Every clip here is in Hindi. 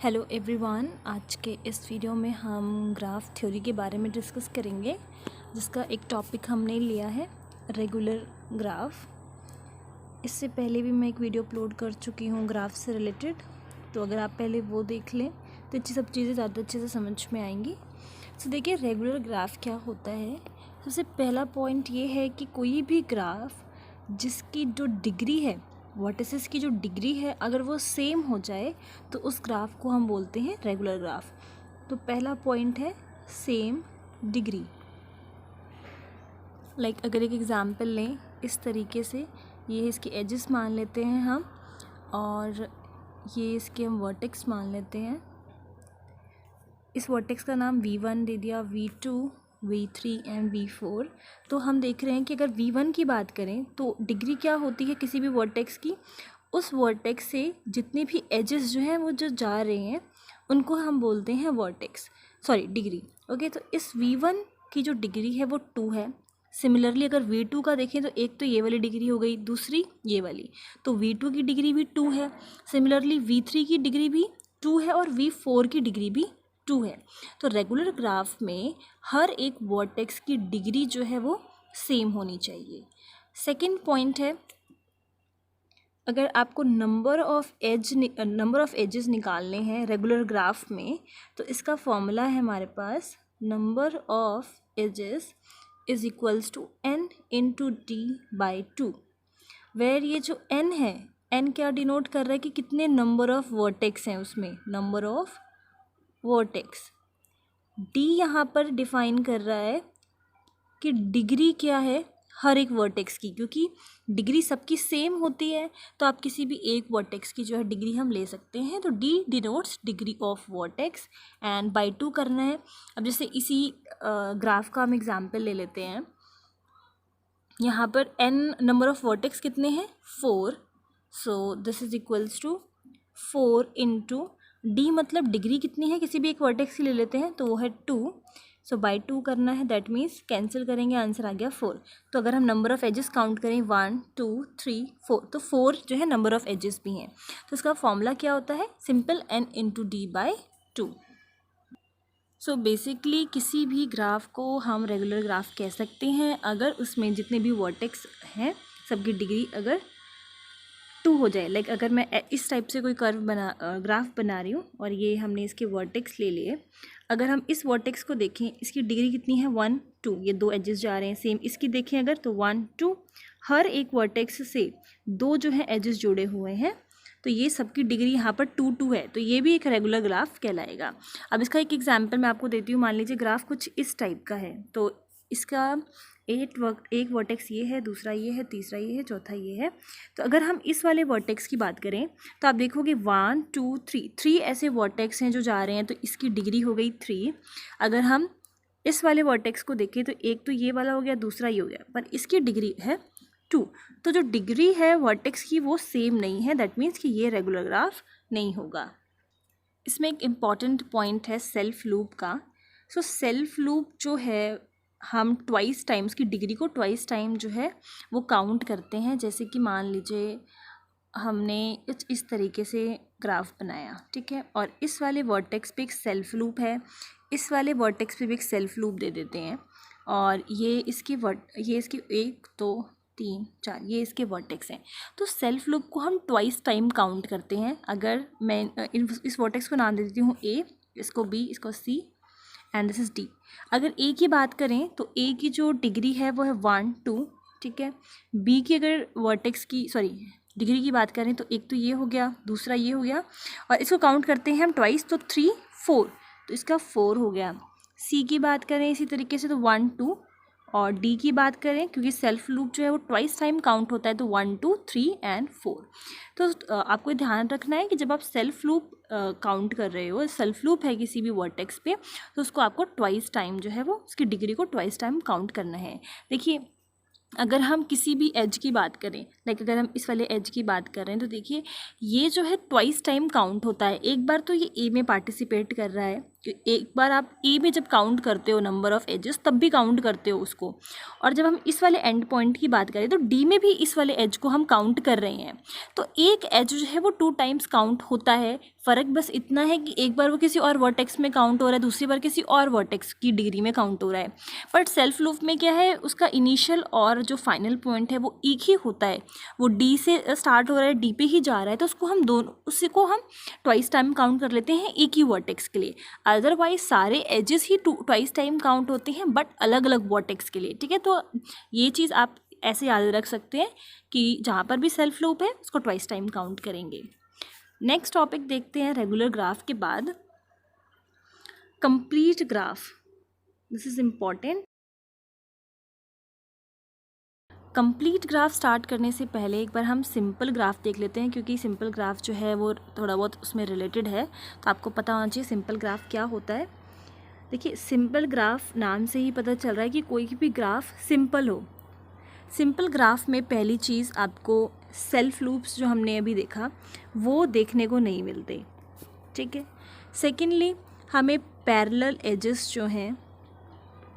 हेलो एवरीवन, आज के इस वीडियो में हम ग्राफ थ्योरी के बारे में डिस्कस करेंगे, जिसका एक टॉपिक हमने लिया है रेगुलर ग्राफ। इससे पहले भी मैं एक वीडियो अपलोड कर चुकी हूँ ग्राफ से रिलेटेड, तो अगर आप पहले वो देख लें तो अच्छी सब चीज़ें ज़्यादा अच्छे से समझ में आएंगी। तो देखिए रेगुलर ग्राफ क्या होता है। सबसे पहला पॉइंट ये है कि कोई भी ग्राफ जिसकी जो डिग्री है, वर्टिसेस की जो डिग्री है, अगर वो सेम हो जाए तो उस ग्राफ को हम बोलते हैं रेगुलर ग्राफ। तो पहला पॉइंट है सेम डिग्री। अगर एक एग्जांपल लें इस तरीके से, ये इसके एजेस मान लेते हैं हम, और ये इसके हम वर्टेक्स मान लेते हैं। इस वर्टेक्स का नाम V1 दे दिया, V2, V3 एंड V4। तो हम देख रहे हैं कि अगर V1 की बात करें तो डिग्री क्या होती है किसी भी वर्टेक्स की, उस वर्टेक्स से जितने भी एजेस जो हैं वो जो जा रहे हैं उनको हम बोलते हैं डिग्री। ओके, तो इस V1 की जो डिग्री है वो 2 है। सिमिलरली अगर V2 का देखें तो एक तो ये वाली डिग्री हो गई, दूसरी ये वाली, तो V2 की डिग्री भी 2 है। सिमिलरली V3 की डिग्री भी 2 है और V4 की डिग्री भी 2 है। तो रेगुलर ग्राफ में हर एक वर्टेक्स की डिग्री जो है वो सेम होनी चाहिए। सेकंड पॉइंट है, अगर आपको नंबर ऑफ एजेस निकालने हैं रेगुलर ग्राफ में, तो इसका फॉर्मूला है हमारे पास number of edges is equals to n into d/2, where ये जो n है, n क्या डिनोट कर रहा है कि कितने नंबर ऑफ वर्टेक्स हैं उसमें, नंबर ऑफ वर्टेक्स। d यहाँ पर डिफाइन कर रहा है कि डिग्री क्या है हर एक वर्टेक्स की, क्योंकि डिग्री सबकी सेम होती है तो आप किसी भी एक वर्टेक्स की जो है डिग्री हम ले सकते हैं। तो d denotes degree of vertex and by 2 करना है। अब जैसे इसी ग्राफ का हम एग्जांपल ले लेते हैं। यहाँ पर n नंबर ऑफ वर्टेक्स कितने हैं, 4। So this is equals to 4 into D, मतलब डिग्री कितनी है किसी भी एक वर्टेक्स की ले लेते हैं तो वो है 2। सो बाई 2 करना है, दैट मीन्स कैंसिल करेंगे, आंसर आ गया 4। तो अगर हम नंबर ऑफ एजेस काउंट करें 1 2 3 4, तो 4 जो है नंबर ऑफ एजेस भी हैं। तो इसका फॉर्मूला क्या होता है, simple n into d/2। So basically किसी भी ग्राफ को हम रेगुलर ग्राफ कह सकते हैं अगर उसमें जितने भी वर्टेक्स हैं सबकी डिग्री अगर 2 हो जाए। अगर मैं इस टाइप से कोई ग्राफ बना रही हूँ और ये हमने इसके वर्टेक्स ले लिए, अगर हम इस वर्टेक्स को देखें, इसकी डिग्री कितनी है 1 2, ये 2 एजेस जा रहे हैं सेम। इसकी देखें अगर तो 1 2, हर एक वर्टेक्स से 2 जो है एजेस जुड़े हुए हैं, तो ये सबकी डिग्री यहाँ पर 2 2 है, तो ये भी एक रेगुलर ग्राफ कहलाएगा। अब इसका एक एग्जाम्पल मैं आपको देती हूँ। मान लीजिए ग्राफ कुछ इस टाइप का है, तो इसका एक वर्टेक्स ये है, दूसरा ये है, तीसरा ये है, चौथा ये है। तो अगर हम इस वाले वर्टेक्स की बात करें तो आप देखोगे 1 2 3 ऐसे वर्टेक्स हैं जो जा रहे हैं, तो इसकी डिग्री हो गई 3। अगर हम इस वाले वर्टेक्स को देखें तो एक तो ये वाला हो गया, दूसरा ये हो गया, पर इसकी डिग्री है 2। तो जो डिग्री है वर्टेक्स की वो सेम नहीं है, दैट मीन्स कि ये रेगुलर ग्राफ नहीं होगा। इसमें एक इम्पॉर्टेंट पॉइंट है सेल्फ लूप का। सो सेल्फ लूप जो है, हम ट्वाइस टाइम उसकी डिग्री को ट्वाइस टाइम जो है वो काउंट करते हैं। जैसे कि मान लीजिए हमने इस तरीके से ग्राफ बनाया, ठीक है, और इस वाले वर्टेक्स पे एक सेल्फ लूप है, इस वाले वर्टेक्स पे भी एक सेल्फ लूप दे देते हैं, और ये इसकी 1 2 3 4 ये इसके वर्टेक्स हैं। तो सेल्फ लूप को हम ट्वाइस टाइम काउंट करते हैं। अगर मैं इस वर्टेक्स को नाम दे देती हूँ A, इसको B, इसको C and this is D। अगर A की बात करें तो A की जो डिग्री है वो है 1 2, ठीक है। B की अगर वर्टेक्स की डिग्री की बात करें तो एक तो ये हो गया, दूसरा ये हो गया, और इसको काउंट करते हैं हम ट्वाइस, तो 3 4, तो इसका 4 हो गया। C की बात करें इसी तरीके से तो 1 2, और D की बात करें क्योंकि सेल्फ लूप जो है वो ट्वाइस टाइम काउंट होता है, तो 1 2 3 एंड 4। तो आपको ध्यान रखना है कि जब आप सेल्फ लूप काउंट कर रहे हो, सेल्फ लूप है किसी भी वर्टेक्स पे, तो उसको आपको ट्वाइस टाइम जो है वो उसकी डिग्री को ट्वाइस टाइम काउंट करना है। देखिए अगर हम किसी भी एज की बात करें, अगर हम इस वाले एज की बात कर रहे हैं, तो देखिए ये जो है ट्वाइस टाइम काउंट होता है। एक बार तो ये ए में पार्टिसिपेट कर रहा है, एक बार आप ए में जब काउंट करते हो नंबर ऑफ़ एजेस तब भी काउंट करते हो उसको, और जब हम इस वाले एंड पॉइंट की बात करें तो डी में भी इस वाले एज को हम काउंट कर रहे हैं। तो एक एज जो है वो 2 टाइम्स काउंट होता है। फ़र्क बस इतना है कि एक बार वो किसी और वर्टेक्स में काउंट हो रहा है, दूसरी बार किसी और वर्टेक्स की डिग्री में काउंट हो रहा है। बट सेल्फ लूप में क्या है, उसका इनिशियल और जो फाइनल पॉइंट है वो एक ही होता है। वो डी से स्टार्ट हो रहा है, डी पे ही जा रहा है, तो उसी को हम ट्वाइस टाइम काउंट कर लेते हैं एक ही वर्टेक्स के लिए। अदरवाइज सारे एजेस ही ट्वाइस टाइम काउंट होते हैं, बट अलग अलग वर्टेक्स के लिए। ठीक है, तो ये चीज़ आप ऐसे याद रख सकते हैं कि जहाँ पर भी सेल्फ लूप है उसको ट्वाइस टाइम काउंट करेंगे। नेक्स्ट टॉपिक देखते हैं रेगुलर ग्राफ के बाद, complete graph. This is important. Complete graph start करने से पहले एक बार हम सिंपल ग्राफ देख लेते हैं, क्योंकि सिंपल ग्राफ जो है वो थोड़ा बहुत उसमें रिलेटेड है, तो आपको पता होना चाहिए सिंपल ग्राफ क्या होता है। देखिए, सिंपल ग्राफ नाम से ही पता चल रहा है कि कोई भी ग्राफ सिंपल हो। सिंपल ग्राफ में पहली चीज़ आपको सेल्फ लूप्स जो हमने अभी देखा वो देखने को नहीं मिलते। ठीक है, सेकेंडली हमें पैरेलल एजेस जो हैं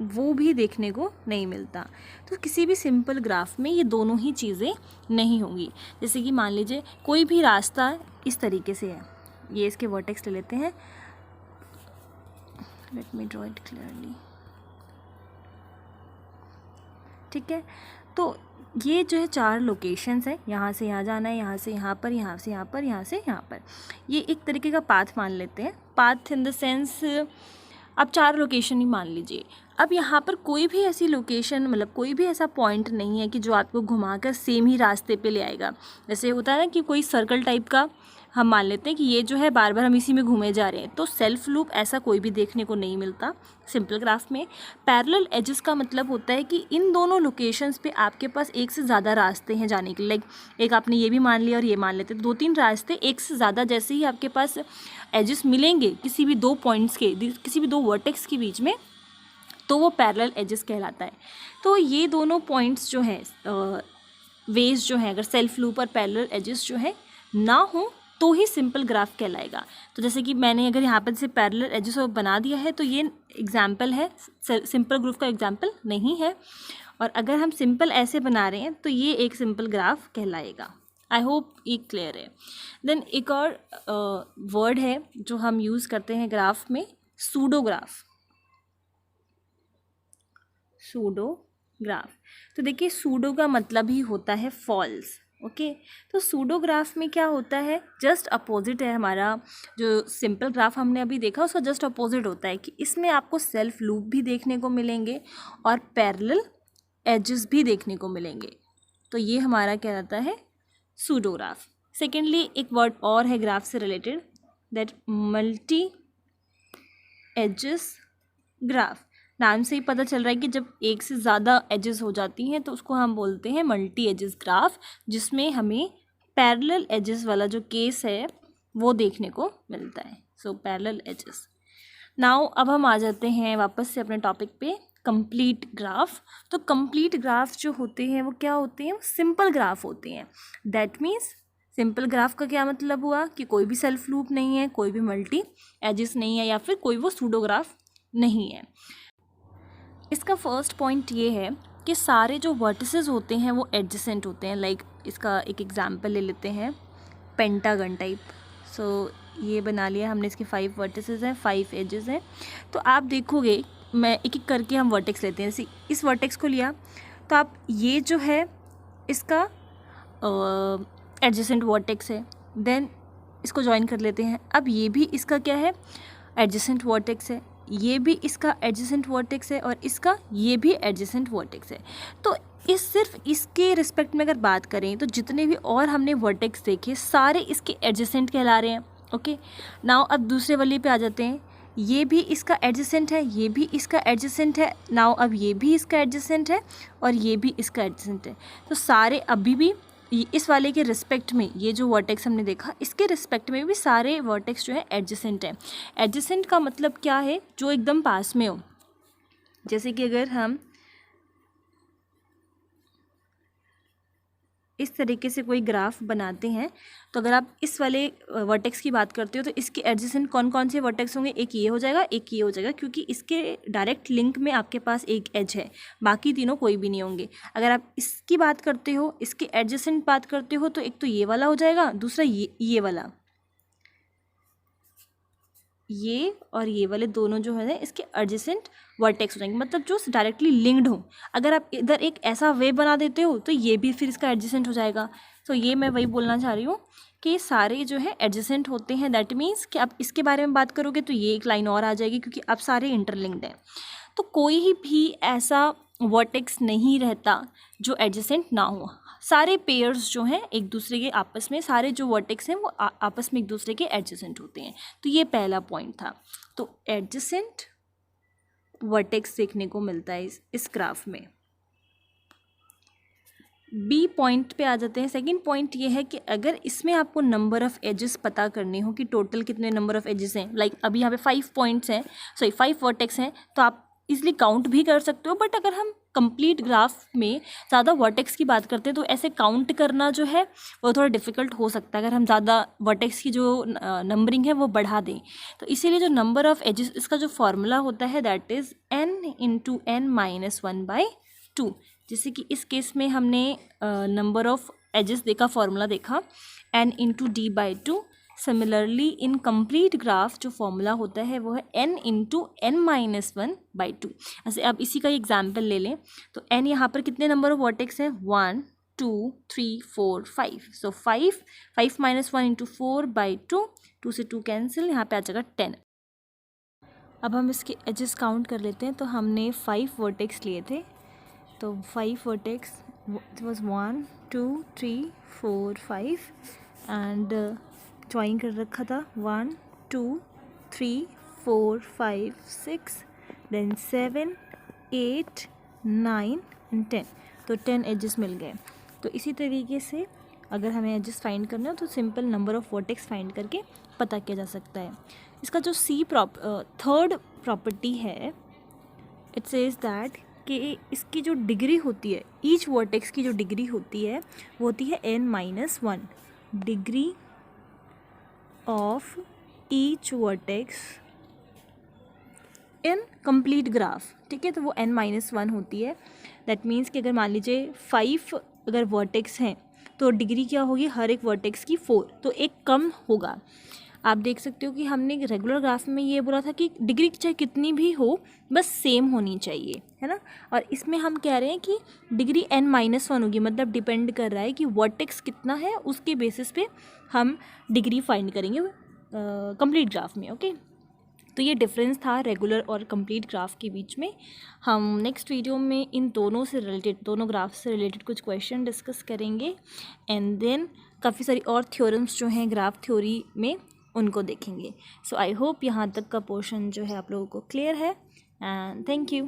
वो भी देखने को नहीं मिलता। तो किसी भी सिंपल ग्राफ में ये दोनों ही चीज़ें नहीं होंगी। जैसे कि मान लीजिए कोई भी रास्ता इस तरीके से है, ये इसके वर्टेक्स ले लेते हैं। Let me draw it clearly. ठीक है, तो ये जो है 4 लोकेशंस हैं, यहाँ से यहाँ जाना है, यहाँ से यहाँ पर, यहाँ से यहाँ पर, यहाँ से यहाँ पर। ये एक तरीके का पाथ मान लेते हैं। पाथ इन द सेंस आप 4 लोकेशन ही मान लीजिए। अब यहाँ पर कोई भी ऐसी लोकेशन, मतलब कोई भी ऐसा पॉइंट नहीं है कि जो आपको घुमाकर सेम ही रास्ते पे ले आएगा। जैसे होता है ना कि कोई सर्कल टाइप का हम मान लेते हैं कि ये जो है बार बार हम इसी में घूमे जा रहे हैं, तो सेल्फ लूप ऐसा कोई भी देखने को नहीं मिलता सिंपल ग्राफ में। पैरेलल एजेस का मतलब होता है कि इन दोनों लोकेशंस पे आपके पास एक से ज़्यादा रास्ते हैं जाने के लिए। एक आपने ये भी मान लिया और ये मान लेते, 2-3 रास्ते एक से ज़्यादा जैसे ही आपके पास एजेस मिलेंगे किसी भी 2 पॉइंट्स के, किसी भी 2 वर्टेक्स के बीच में, तो वो पैरेलल एजेस कहलाता है। तो ये दोनों पॉइंट्स जो हैं, वेज जो हैं, अगर सेल्फ लूप और पैरेलल एजेस जो है ना हो तो ही सिंपल ग्राफ कहलाएगा। तो जैसे कि मैंने अगर यहाँ पर से पैरेलल एजेस बना दिया है तो ये एग्जाम्पल है, सिंपल ग्राफ का एग्जाम्पल नहीं है। और अगर हम सिंपल ऐसे बना रहे हैं तो ये एक सिंपल ग्राफ कहलाएगा। आई होप ये क्लियर है। देन एक और वर्ड है जो हम यूज़ करते हैं ग्राफ में, सूडोग्राफ। सूडोग्राफ, तो देखिए सूडो का मतलब ही होता है फॉल्स। ओके, तो सूडोग्राफ में क्या होता है, जस्ट अपोजिट है। हमारा जो सिंपल ग्राफ हमने अभी देखा उसका जस्ट अपोजिट होता है कि इसमें आपको सेल्फ लूप भी देखने को मिलेंगे और पैरेलल एजेस भी देखने को मिलेंगे। तो ये हमारा क्या रहता है, सूडोग्राफ। सेकेंडली एक वर्ड और है ग्राफ से related, that multi edges graph. नाम से ही पता चल रहा है कि जब एक से ज़्यादा एजेस हो जाती हैं तो उसको हम बोलते हैं मल्टी एजेस ग्राफ, जिसमें हमें पैरेलल एजेस वाला जो केस है वो देखने को मिलता है। So parallel edges. नाउ अब हम आ जाते हैं वापस से अपने टॉपिक पे, कंप्लीट ग्राफ। तो कंप्लीट ग्राफ जो होते हैं वो क्या होते हैं, सिंपल ग्राफ होते हैं। दैट मीन्स सिंपल ग्राफ का क्या मतलब हुआ कि कोई भी सेल्फ लूप नहीं है, कोई भी मल्टी एजेस नहीं है, या फिर कोई वो सूडोग्राफ नहीं है। इसका फर्स्ट पॉइंट ये है कि सारे जो वर्टिसेस होते हैं वो एडजेसेंट होते हैं। लाइक इसका एक एग्जांपल ले लेते हैं, पेंटागन टाइप। सो ये बना लिया हमने, इसके 5 वर्टिसेस हैं, 5 एजेस हैं। तो आप देखोगे, मैं एक एक करके हम वर्टेक्स लेते हैं। जैसे इस वर्टेक्स को लिया तो आप ये जो है इसका एडजेसेंट वर्टेक्स है, देन इसको ज्वाइन कर लेते हैं। अब ये भी इसका क्या है, एडजेसेंट वर्टेक्स है, ये भी इसका एडजेसेंट वर्टेक्स है, और इसका ये भी एडजेसेंट वर्टेक्स है। तो सिर्फ इसके रिस्पेक्ट में अगर बात करें तो जितने भी और हमने वर्टेक्स देखे सारे इसके एडजेसेंट कहला रहे हैं। ओके, नाउ अब दूसरे वाले पे आ जाते हैं। ये भी इसका एडजेसेंट है, ये भी इसका एडजेसेंट है। नाउ अब ये भी इसका एडजेसेंट है और ये भी इसका एडजेसेंट है। तो सारे अभी भी इस वाले के रिस्पेक्ट में, ये जो वर्टेक्स हमने देखा इसके रिस्पेक्ट में भी सारे वर्टेक्स जो है एडजेसेंट है। एडजेसेंट का मतलब क्या है, जो एकदम पास में हो। जैसे कि अगर हम इस तरीके से कोई ग्राफ बनाते हैं तो अगर आप इस वाले वर्टेक्स की बात करते हो तो इसके एडजेसेंट कौन कौन से वर्टेक्स होंगे, एक ये हो जाएगा, एक ये हो जाएगा, क्योंकि इसके डायरेक्ट लिंक में आपके पास एक एज है, बाकी तीनों कोई भी नहीं होंगे। अगर आप इसकी बात करते हो, इसके एडजेसेंट बात करते हो, तो एक तो ये वाला हो जाएगा, दूसरा ये वाला, ये और ये वाले दोनों जो है इसके एडजेसेंट वर्टेक्स हो जाएंगे, मतलब जो डायरेक्टली लिंक्ड हो। अगर आप इधर एक ऐसा वे बना देते हो तो ये भी फिर इसका एडजेसेंट हो जाएगा। तो ये मैं वही बोलना चाह रही हूँ कि ये सारे जो है एडजेसेंट होते हैं। दैट मीन्स कि आप इसके बारे में बात करोगे तो ये एक लाइन और आ जाएगी, क्योंकि आप सारे इंटरलिंक्ड हैं। तो कोई भी ऐसा वर्टेक्स नहीं रहता जो एडजेसेंट ना हो। सारे पेयर्स जो हैं एक दूसरे के आपस में, सारे जो वर्टेक्स हैं वो आपस में एक दूसरे के एडजेसेंट होते हैं। तो ये पहला पॉइंट था। तो एडजेसेंट वर्टेक्स देखने को मिलता है इस ग्राफ में। बी पॉइंट पे आ जाते हैं। सेकंड पॉइंट ये है कि अगर इसमें आपको नंबर ऑफ़ एजेस पता करने हो कि टोटल कितने नंबर ऑफ़ एजेस हैं, लाइक अभी यहाँ पे 5 पॉइंट्स हैं, 5 वर्टेक्स हैं, तो आप इजली काउंट भी कर सकते हो। बट अगर हम कंप्लीट ग्राफ में ज़्यादा वर्टेक्स की बात करते हैं तो ऐसे काउंट करना जो है वो थोड़ा डिफ़िकल्ट हो सकता है अगर हम ज़्यादा वर्टेक्स की जो नंबरिंग है वो बढ़ा दें। तो इसीलिए जो नंबर ऑफ़ एजेस, इसका जो फॉर्मूला होता है दैट इज़ n × n-1/2। जैसे कि इस केस में हमने नंबर ऑफ़ एजेस का फॉर्मूला देखा n × d/2। Similarly in complete graph जो फॉर्मूला होता है वो है n × n-1/2। ऐसे अब इसी का एग्जाम्पल ले लें तो n यहाँ पर कितने नंबर ऑफ वर्टेक्स हैं, 1 2 3 4 5। सो 5 -1 × 4/2, 2 से 2 कैंसिल, यहाँ पे आ जाएगा 10। अब हम इसके एजेस काउंट कर लेते हैं। तो हमने 5 वर्टेक्स लिए थे, तो 5 वर्टेक्स वॉज 1 2 3 4 5 एंड ज्वाइन कर रखा था 1 2 3 4 5 6 देन 7 8 9 एंड 10। तो 10 एजेस मिल गए। तो इसी तरीके से अगर हमें एजेस फाइंड करना हो तो simple number of vertex find करके पता किया जा सकता है। इसका जो थर्ड प्रॉपर्टी है, इट सेज दैट कि इसकी जो डिग्री होती है, ईच वर्टेक्स की जो डिग्री होती है वो होती है n-1 degree of each vertex in complete graph. ठीक है, तो वो n-1 होती है। दैट मीन्स कि अगर मान लीजिए 5 अगर वर्टेक्स हैं तो डिग्री क्या होगी हर एक वर्टेक्स की 4, तो एक कम होगा। आप देख सकते हो कि हमने रेगुलर ग्राफ में ये बोला था कि डिग्री चाहे कितनी भी हो बस सेम होनी चाहिए, है ना। और इसमें हम कह रहे हैं कि डिग्री n-1 होगी, मतलब डिपेंड कर रहा है कि वर्टेक्स कितना है, उसके बेसिस पे हम डिग्री फाइंड करेंगे कंप्लीट ग्राफ में। ओके, तो ये डिफरेंस था रेगुलर और कंप्लीट ग्राफ के बीच में। हम नेक्स्ट वीडियो में इन दोनों से रिलेटेड, दोनों ग्राफ से रिलेटेड कुछ क्वेश्चन डिस्कस करेंगे एंड देन काफ़ी सारी और थ्योरम्स जो हैं ग्राफ थ्योरी में उनको देखेंगे। सो आई होप यहाँ तक का पोर्शन जो है आप लोगों को क्लियर है एंड थैंक यू।